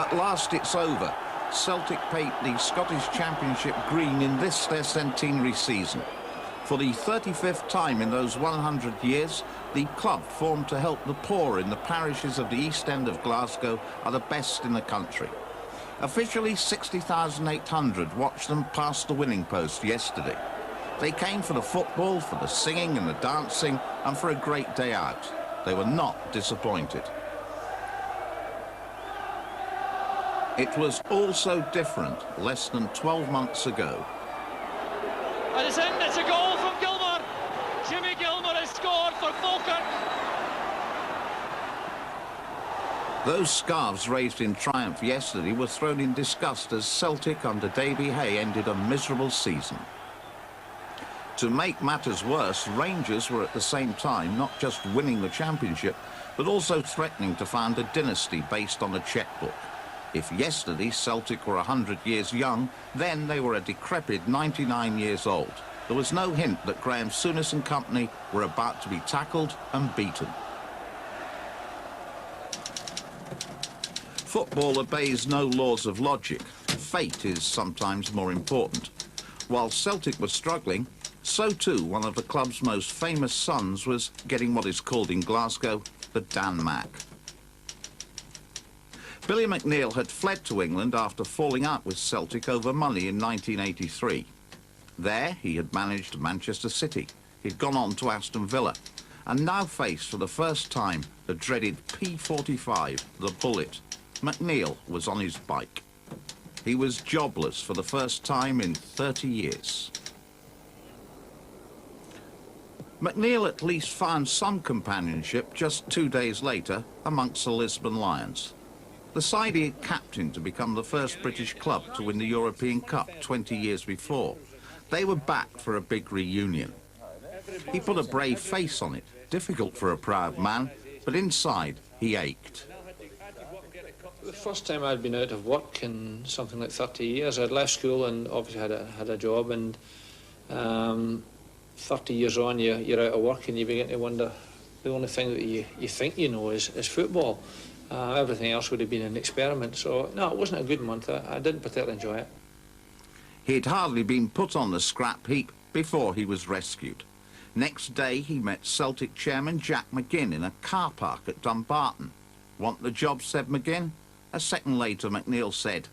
At last it's over. Celtic paint the Scottish Championship green in this their centenary season. For the 35th time in those 100 years, the club formed to help the poor in the parishes of the East End of Glasgow are the best in the country. Officially, 60,800 watched them pass the winning post yesterday. They came for the football, for the singing and the dancing, and for a great day out. They were not disappointed. It was all so different less than 12 months ago. And it's in, it's a goal from Gilmour. Jimmy Gilmour has scored for Falkirk. Those scarves raised in triumph yesterday were thrown in disgust as Celtic under Davy Hay ended a miserable season. To make matters worse, Rangers were at the same time not just winning the championship, but also threatening to found a dynasty based on a chequebook. If yesterday Celtic were 100 years young, then they were a decrepit 99 years old. There was no hint that Graham Souness and company were about to be tackled and beaten. Football obeys no laws of logic. Fate is sometimes more important. While Celtic was struggling, so too one of the club's most famous sons was getting what is called in Glasgow the Dan Mac. Billy McNeill had fled to England after falling out with Celtic over money in 1983. There he had managed Manchester City. He'd gone on to Aston Villa and now faced for the first time the dreaded P45, the Bullet. McNeill was on his bike. He was jobless for the first time in 30 years. McNeill at least found some companionship just 2 days later amongst the Lisbon Lions. The side he had captained to become the first British club to win the European Cup 20 years before. They were back for a big reunion. He put a brave face on it, difficult for a proud man, but inside he ached. The first time I'd been out of work in something like 30 years, I'd left school and obviously had a job, and 30 years on you're out of work and you begin to wonder, the only thing that you think you know is football. Everything else would have been an experiment. So, no, it wasn't a good month. I didn't particularly enjoy it. He'd hardly been put on the scrap heap before he was rescued. Next day, he met Celtic chairman Jack McGinn in a car park at Dumbarton. Want the job, said McGinn. A second later, McNeill said,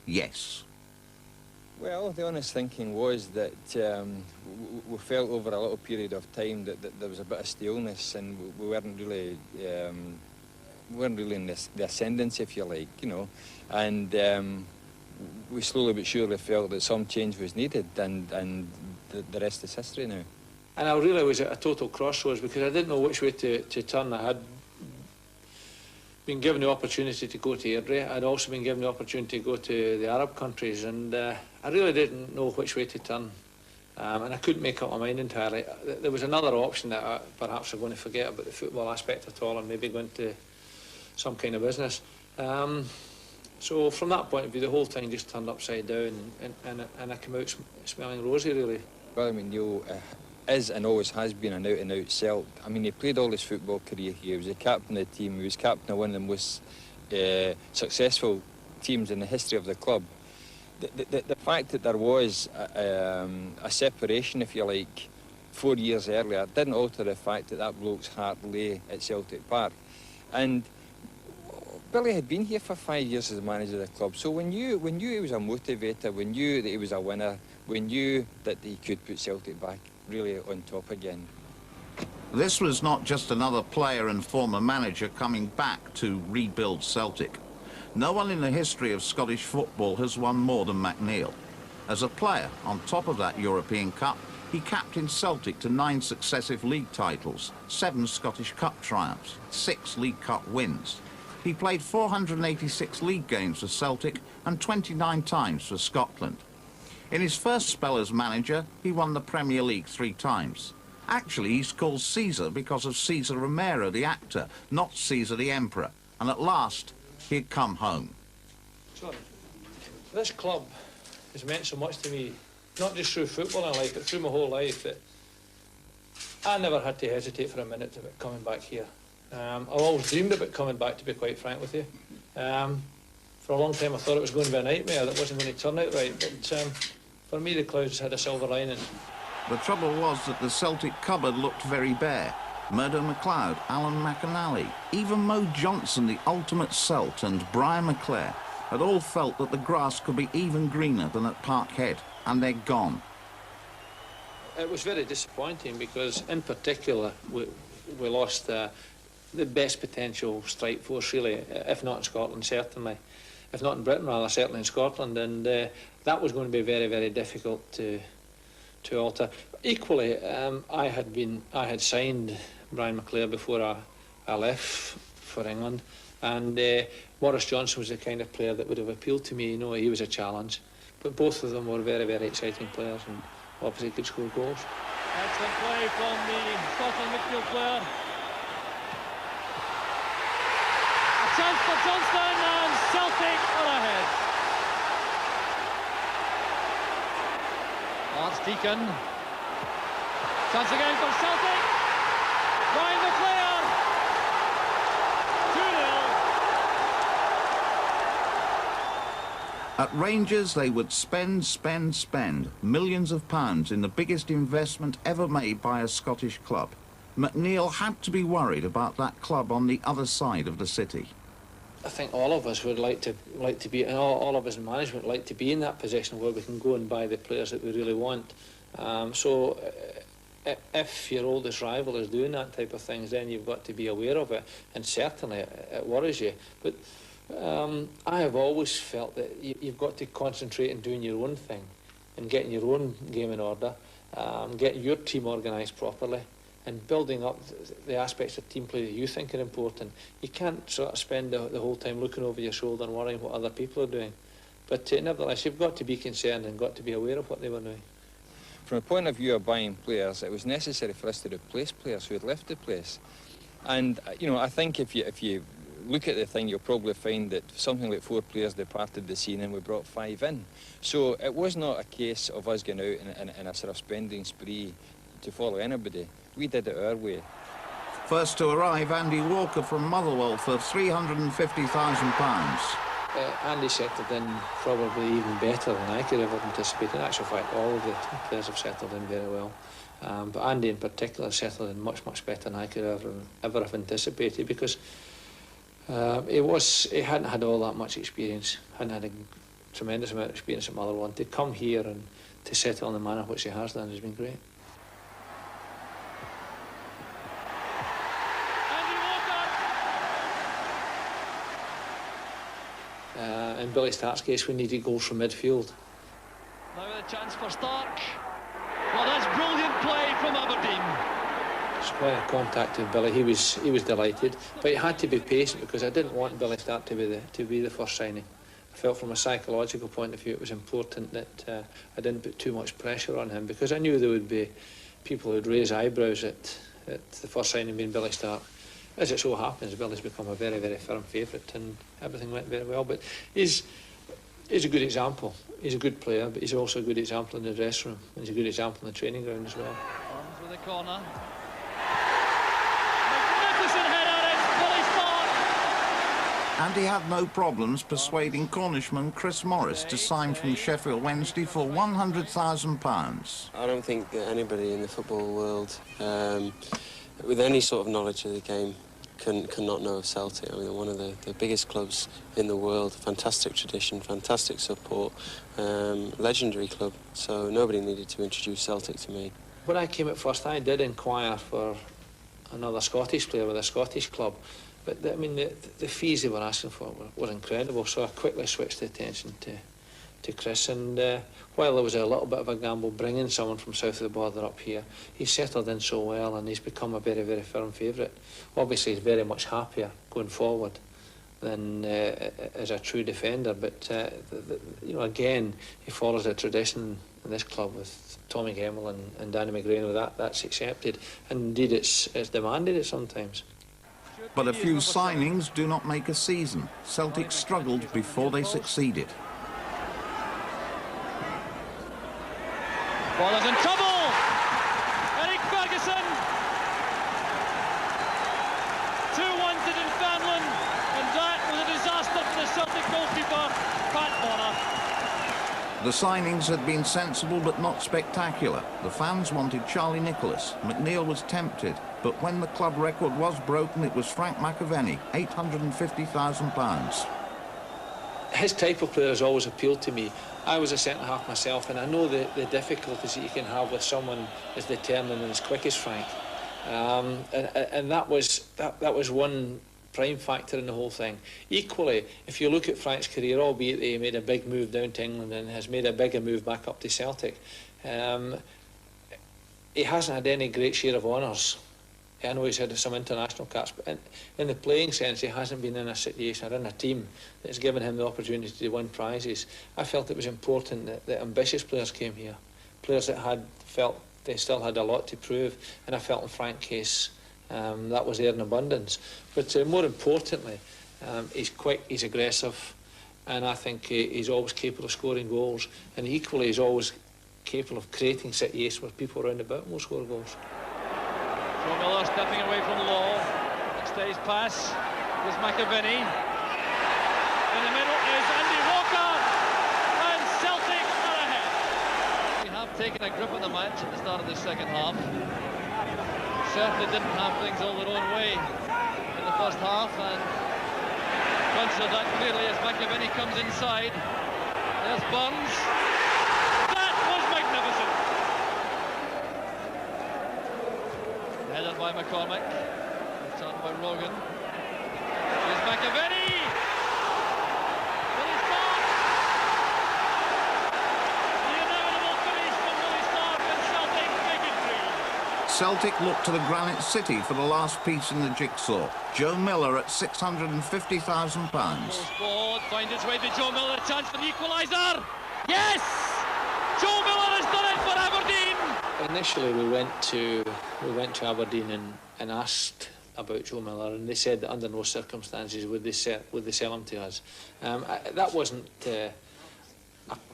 yes. Well, the honest thinking was that we felt over a little period of time that there was a bit of staleness and we weren't really in the ascendancy, if you like, you know, and we slowly but surely felt that some change was needed, and the rest is history now. And I really was at a total crossroads because I didn't know which way to turn. I had been given the opportunity to go to Airdrie. I'd also been given the opportunity to go to the Arab countries, and I really didn't know which way to turn. And I couldn't make up my mind entirely. There was another option that perhaps I'm going to forget about the football aspect at all and maybe go into some kind of business. So from that point of view, the whole thing just turned upside down, and I came out smelling rosy, really. Well, I mean, Neil is and always has been an out-and-out Celt. I mean, he played all his football career here. He was the captain of the team. He was captain of one of the most successful teams in the history of the club. The fact that there was a separation, if you like, 4 years earlier, didn't alter the fact that that bloke's heart lay at Celtic Park. And Billy had been here for 5 years as the manager of the club, so we knew he was a motivator, we knew that he was a winner, we knew that he could put Celtic back really on top again. This was not just another player and former manager coming back to rebuild Celtic. No one in the history of Scottish football has won more than McNeill. As a player, on top of that European Cup, he captained Celtic to 9 successive league titles, 7 Scottish Cup triumphs, 6 League Cup wins. He played 486 league games for Celtic and 29 times for Scotland. In his first spell as manager, he won the Premier League 3 times. Actually, he's called Caesar because of Caesar Romero, the actor, not Caesar the Emperor. And at last, he'd come home. So, this club has meant so much to me, not just through football in life, but through my whole life, that I never had to hesitate for a minute about coming back here. I've always dreamed about coming back, to be quite frank with you. For a long time I thought it was going to be a nightmare, that wasn't going to turn out right, but for me the clouds had a silver lining. The trouble was that the Celtic cupboard looked very bare. Murdo MacLeod, Alan McAnally, even Mo Johnson, the ultimate Celt, and Brian McClare had all felt that the grass could be even greener than at Parkhead, and they're gone. It was very disappointing because, in particular, we lost the best potential strike force, really, if not in Scotland, certainly. If not in Britain, rather, certainly in Scotland, and that was going to be very, very difficult to alter. Equally, I had signed Brian McClare before I left for England, and Maurice Johnson was the kind of player that would have appealed to me. You know, he was a challenge, but both of them were very, very exciting players and obviously could score goals. Excellent play from the Scotland midfield player. A chance for Johnston, and Celtic are ahead. Archdeacon. Chance again for Celtic. Brian McClare. 2-0. At Rangers, they would spend millions of pounds in the biggest investment ever made by a Scottish club. McNeil had to be worried about that club on the other side of the city. I think all of us would like to be, and all of us in management would like to be in that position where we can go and buy the players that we really want. So if your oldest rival is doing that type of things, then you've got to be aware of it, and certainly it worries you. But I have always felt that you've got to concentrate on doing your own thing and getting your own game in order, getting your team organised properly, and building up the aspects of team play that you think are important. You can't sort of spend the whole time looking over your shoulder and worrying what other people are doing. But nevertheless, you've got to be concerned and got to be aware of what they were doing. From a point of view of buying players, it was necessary for us to replace players who had left the place. And, you know, I think if you look at the thing, you'll probably find that something like 4 players departed the scene and we brought 5 in. So it was not a case of us going out in a sort of spending spree to follow anybody. We did it our way. First to arrive, Andy Walker from Motherwell for £350,000. Andy settled in probably even better than I could have anticipated. In actual fact, all of the players have settled in very well. But Andy in particular settled in much, much better than I could ever have anticipated, because he hadn't had all that much experience, hadn't had a tremendous amount of experience at Motherwell. And to come here and to settle in the manner which he has done has been great. In Billy Stark's case, we needed goals from midfield. Now a chance for Stark. Well, that's brilliant play from Aberdeen. So when I contacted Billy, he was delighted, but he had to be patient because I didn't want Billy Stark to be the first signing. I felt from a psychological point of view it was important that I didn't put too much pressure on him, because I knew there would be people who'd raise eyebrows at the first signing being Billy Stark. As it so happens, Billy's become a very, very firm favourite, and everything went very well. But he's a good example. He's a good player, but he's also a good example in the dressing room. He's a good example in the training ground as well. Arms with the corner. Magnificent header, it's Billy Stark. And he had no problems persuading Cornishman Chris Morris to sign from Sheffield Wednesday for £100,000. I don't think that anybody in the football world, with any sort of knowledge of the game, can not know of Celtic. I mean, they're one of the biggest clubs in the world, fantastic tradition, fantastic support, legendary club, so nobody needed to introduce Celtic to me. When I came at first, I did inquire for another Scottish player with a Scottish club, but the fees they were asking for were incredible, so I quickly switched the attention to Chris, and while there was a little bit of a gamble bringing someone from south of the border up here, he's settled in so well and he's become a very, very firm favourite. Obviously he's very much happier going forward than as a true defender, but again, he follows a tradition in this club with Tommy Gemmell and Danny McGrain. That's accepted, and indeed it's demanded it sometimes. But a few signings do not make a season. Celtic struggled before they succeeded. Ballers in trouble! Eric Ferguson! 2-1 to Dunfermline, and that was a disaster for the Celtic goalkeeper. The signings had been sensible but not spectacular. The fans wanted Charlie Nicholas. McNeil was tempted, but when the club record was broken, it was Frank McAvenny, £850,000. His type of player has always appealed to me. I was a centre-half myself, and I know the difficulties that you can have with someone as determined and as quick as Frank. And that was one prime factor in the whole thing. Equally, if you look at Frank's career, albeit he made a big move down to England and has made a bigger move back up to Celtic, he hasn't had any great share of honours. I know he's had some international caps, but in the playing sense, he hasn't been in a situation or in a team that's given him the opportunity to win prizes. I felt it was important that ambitious players came here, players that felt they still had a lot to prove, and I felt in Frank's case that was there in abundance. But more importantly, he's quick, he's aggressive, and I think he's always capable of scoring goals, and equally he's always capable of creating situations where people around about him will score goals. Joe Miller stepping away from Law. Next day's pass was McAvenny. In the middle is Andy Walker, and Celtic are ahead. We have taken a grip of the match at the start of the second half. Certainly didn't have things all their own way in the first half, and conscious of that clearly as McAvenny comes inside. There's Burns. That was magnificent. Headed by McCormick. Returned by Rogan. Here's McAvenny. Willie Stark. The inevitable finish from Willie Stark, and Celtic make it 3. Celtic looked to the Granite City for the last piece in the jigsaw. Joe Miller at £650,000. Ball finds its way to Joe Miller, a chance for the equaliser. Yes! Joe Miller has done it for Aberdeen! Initially we went to Aberdeen and asked about Joe Miller, and they said that under no circumstances would they sell him to us. That wasn't a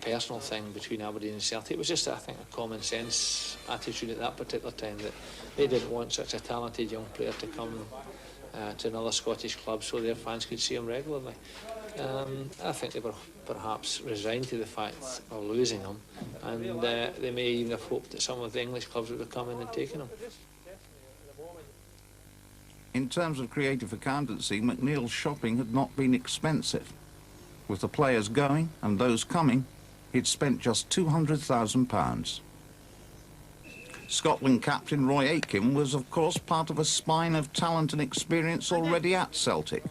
personal thing between Aberdeen and Celtic. It was just, I think, a common sense attitude at that particular time that they didn't want such a talented young player to come to another Scottish club so their fans could see him regularly. I think they were perhaps resigned to the fact of losing him, and they may even have hoped that some of the English clubs would have come in and taken him. In terms of creative accountancy, McNeil's shopping had not been expensive. With the players going and those coming, he'd spent just £200,000. Scotland captain Roy Aitken was, of course, part of a spine of talent and experience already at Celtic.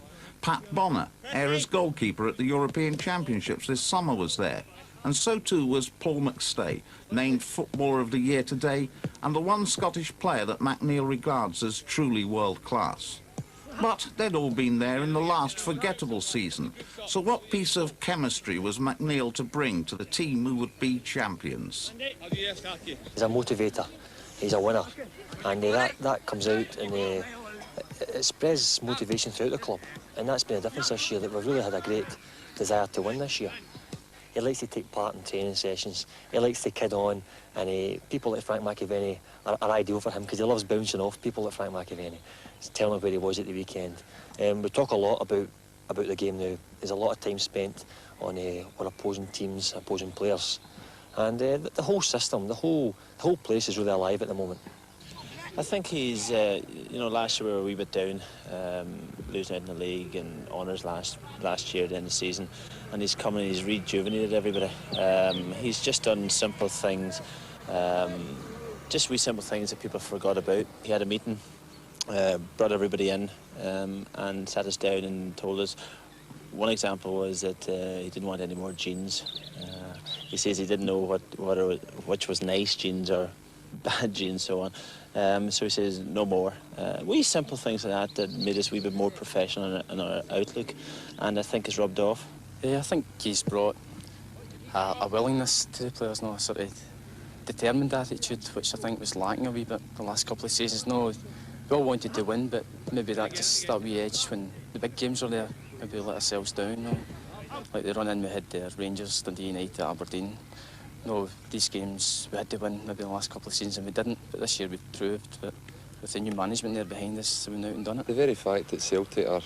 Pat Bonner, Ayres goalkeeper at the European Championships this summer, was there. And so too was Paul McStay, named Footballer of the Year today, and the one Scottish player that McNeil regards as truly world-class. But they'd all been there in the last forgettable season. So what piece of chemistry was McNeil to bring to the team who would be champions? He's a motivator. He's a winner. And that comes out and it spreads motivation throughout the club. And that's been a difference this year, that we've really had a great desire to win this year. He likes to take part in training sessions. He likes to kid on, and people like Frank McAvenny are ideal for him because he loves bouncing off people like Frank McAvenny. He's telling him where he was at the weekend. We talk a lot about the game now. There's a lot of time spent on our opposing teams, opposing players, and the whole system, the whole place is really alive at the moment. I think he's, last year we were a wee bit down, losing out in the league and honours last year at the end of the season, and he's come and he's rejuvenated everybody. He's just done simple things, just wee simple things that people forgot about. He had a meeting, brought everybody in, and sat us down and told us. One example was that he didn't want any more jeans. He says he didn't know which was nice jeans or bad jeans, so on. So he says no more. Wee simple things like that made us a wee bit more professional in our outlook, and I think has rubbed off. Yeah, I think he's brought a willingness to the players, a sort of determined attitude, which I think was lacking a wee bit the last couple of seasons. No, we all wanted to win, but maybe that wee edge when the big games are there, maybe we let ourselves down. Like the run-in we had Rangers, Dundee United, Aberdeen. No, these games we had to win maybe the last couple of seasons and we didn't, but this year we proved that with the new management there behind us, we went out and done it. The very fact that Celtic are,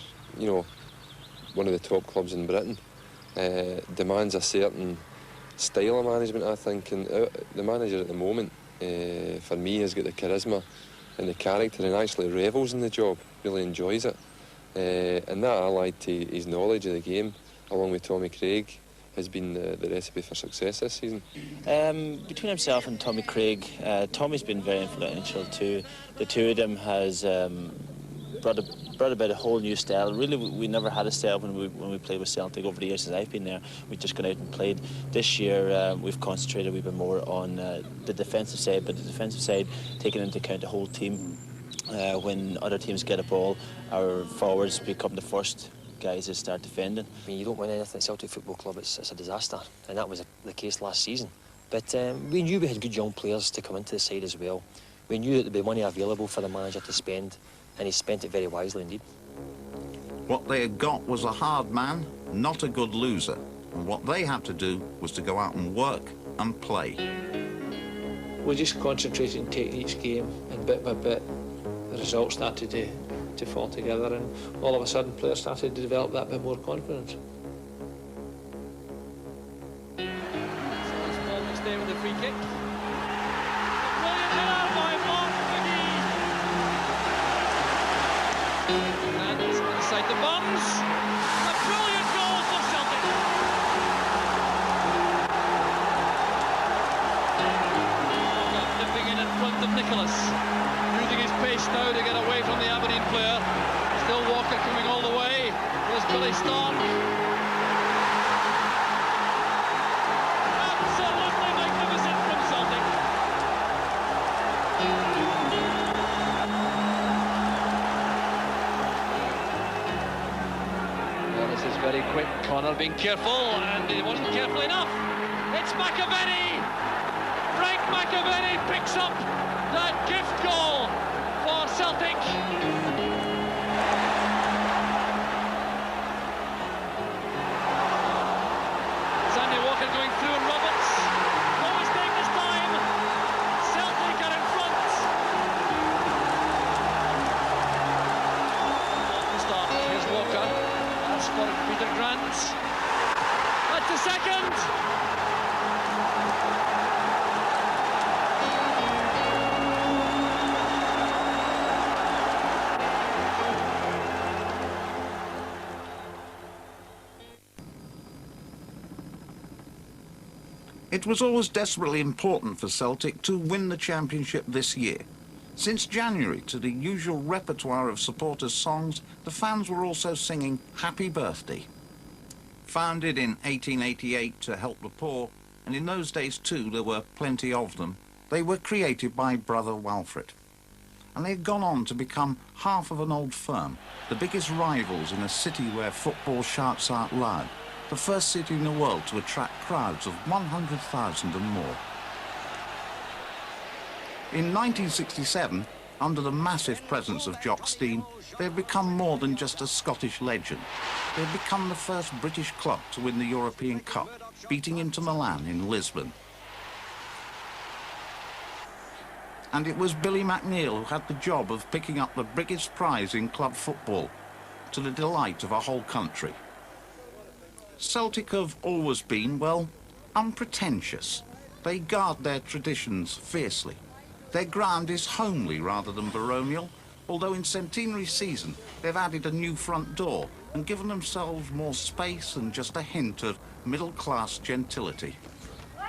one of the top clubs in Britain, demands a certain style of management, I think, and the manager at the moment, for me, has got the charisma and the character and actually revels in the job, really enjoys it. And that, allied to his knowledge of the game, along with Tommy Craig, has been the recipe for success this season. Between himself and Tommy Craig, Tommy's been very influential too. The two of them has brought about a whole new style. Really, we never had a style when we played with Celtic over the years since I've been there. We've just gone out and played. This year, we've concentrated a wee bit more on the defensive side, but the defensive side taking into account the whole team. When other teams get a ball, our forwards become the first guys that start defending. I mean, you don't win anything at Celtic Football Club, it's a disaster, and that was the case last season. But we knew we had good young players to come into the side as well. We knew that there'd be money available for the manager to spend, and he spent it very wisely indeed. What they had got was a hard man, not a good loser. And what they had to do was to go out and work and play. We just concentrated on taking each game, and bit by bit, the results started to fall together, and all of a sudden players started to develop that bit more confidence. So it's stay with the free kick. A brilliant header by Mark McGee. And inside the bums. A brilliant goal for Celtic. Nipping in front of Nicholas. Using his pace now to get away from the Aberdeen player. Still Walker coming all the way. There's Billy Stark. Absolutely magnificent from Celtic. Well, this is very quick. Connor being careful, and he wasn't careful enough. It's McAvenny. Frank McAvenny picks up that gift goal for Celtic. Sandy Walker going through, and Roberts. No mistake this time. Celtic are in front. Start. Here's Walker. That's for Peter Grant. That's the second. It was always desperately important for Celtic to win the championship this year. Since January, to the usual repertoire of supporters' songs, the fans were also singing Happy Birthday. Founded in 1888 to help the poor, and in those days too there were plenty of them, they were created by Brother Walfrid. And they had gone on to become half of an old firm, the biggest rivals in a city where football shouts out loud, the first city in the world to attract crowds of 100,000 and more. In 1967, under the massive presence of Jock Stein, they had become more than just a Scottish legend. They had become the first British club to win the European Cup, beating Inter Milan in Lisbon. And it was Billy McNeill who had the job of picking up the biggest prize in club football, to the delight of a whole country. Celtic have always been, well, unpretentious. They guard their traditions fiercely. Their ground is homely rather than baronial, although in centenary season they've added a new front door and given themselves more space and just a hint of middle-class gentility.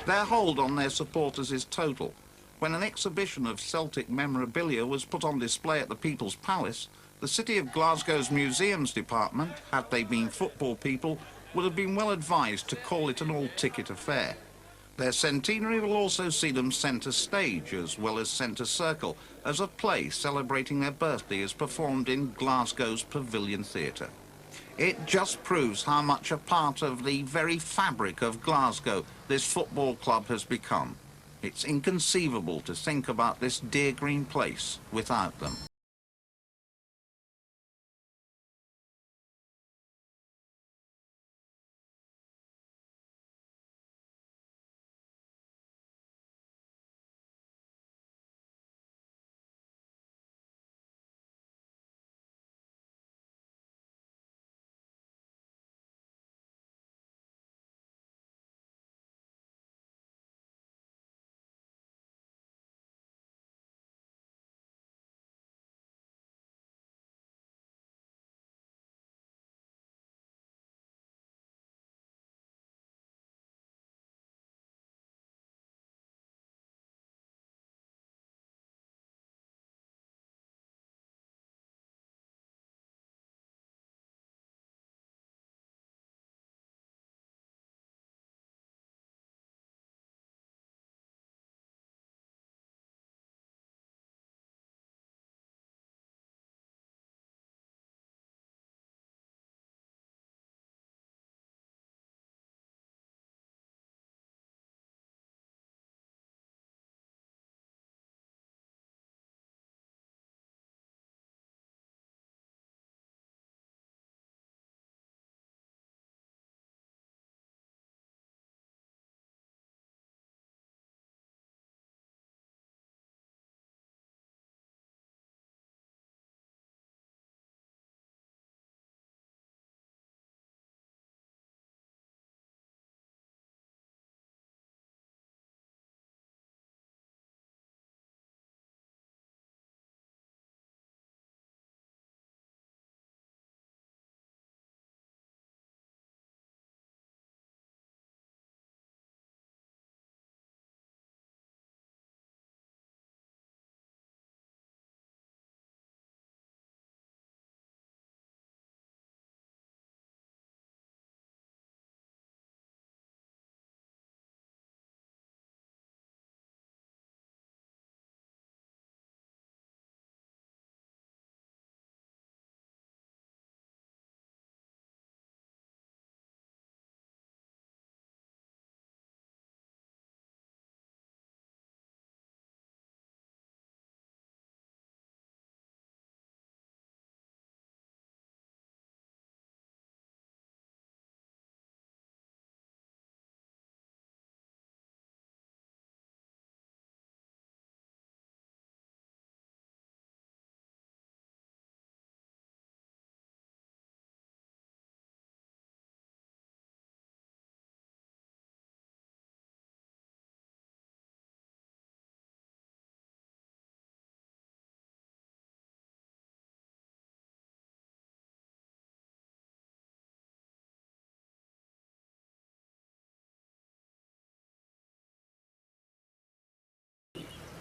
Their hold on their supporters is total. When an exhibition of Celtic memorabilia was put on display at the People's Palace, the City of Glasgow's museums department, had they been football people, would have been well advised to call it an all-ticket affair. Their centenary will also see them centre stage as well as centre circle, as a play celebrating their birthday is performed in Glasgow's Pavilion Theatre. It just proves how much a part of the very fabric of Glasgow this football club has become. It's inconceivable to think about this dear green place without them.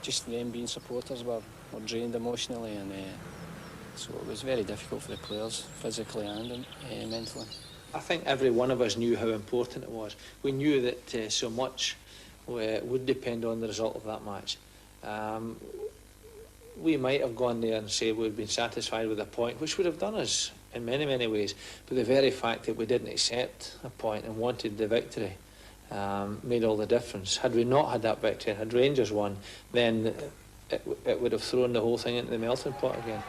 just them being supporters were drained emotionally, and so it was very difficult for the players, physically and mentally. I think every one of us knew how important it was. We knew that so much would depend on the result of that match. We might have gone there and said we'd been satisfied with a point, which would have done us in many, many ways. But the very fact that we didn't accept a point and wanted the victory made all the difference. Had we not had that victory and had Rangers won, then it would have thrown the whole thing into the melting pot again.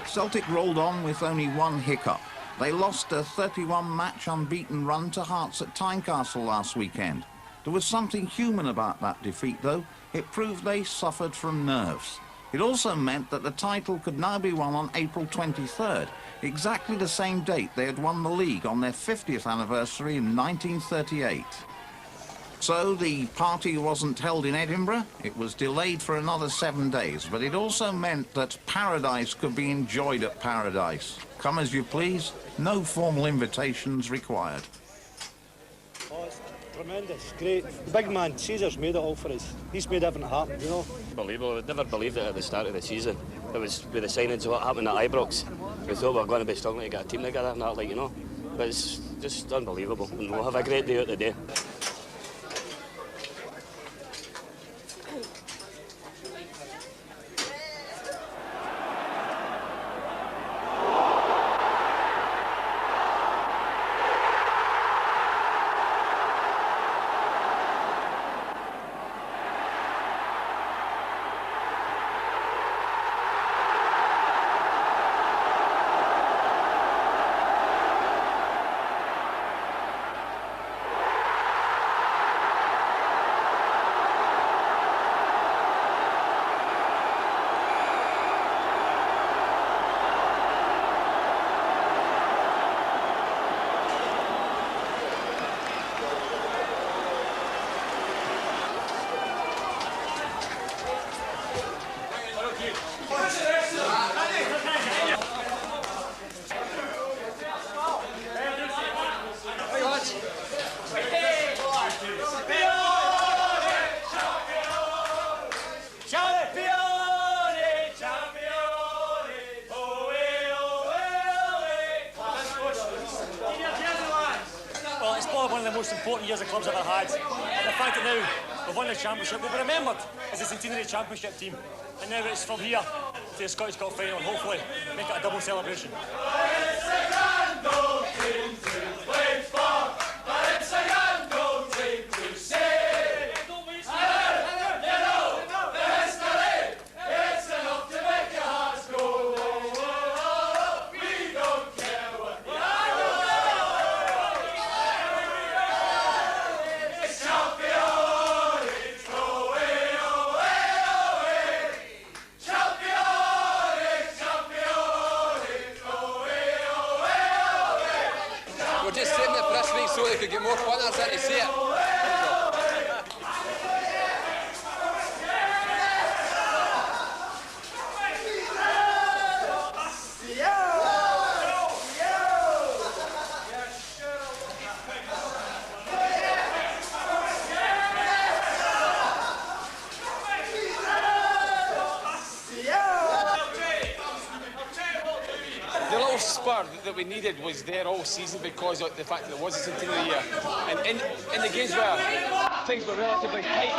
Celtic rolled on with only one hiccup. They lost a 31-match unbeaten run to Hearts at Tynecastle last weekend. There was something human about that defeat, though. It proved they suffered from nerves. It also meant that the title could now be won on April 23rd, exactly the same date they had won the league on their 50th anniversary in 1938. So the party wasn't held in Edinburgh. It was delayed for another 7 days, but it also meant that paradise could be enjoyed at Paradise. Come as you please, no formal invitations required. Oh, it's tremendous, great. The big man, Caesar's made it all for us. He's made everything happen, you know. Unbelievable. We'd never believed it at the start of the season. It was with the signings of what happened at Ibrox. We thought we were going to be struggling to get a team together and that, like, you know. But it's just unbelievable. And we'll have a great day out today. One of the most important years the club's ever had. And the fact that now we've won the championship, we'll be remembered as a centenary championship team. And now it's from here to the Scottish Cup final, and hopefully make it a double celebration. We're just setting it for this week so they could get more punters in to see it. The little spur that we needed was there all season because of the fact that it was a centenary year. And in the games where things were relatively tight,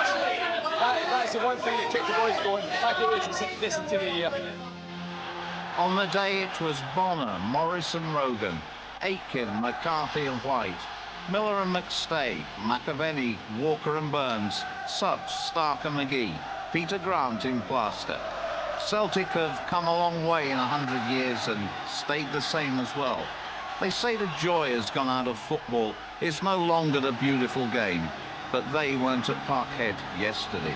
that's the one thing that kept the boys going. The fact that it was the centenary year. On the day it was Bonner, Morrison, Rogan, Aitken, McCarthy and White, Miller and McStay, McAvenny, Walker and Burns, Sutch, Stark and McGee, Peter Grant in plaster. Celtic have come a long way in 100 years and stayed the same as well. They say the joy has gone out of football. It's no longer the beautiful game, but they weren't at Parkhead yesterday.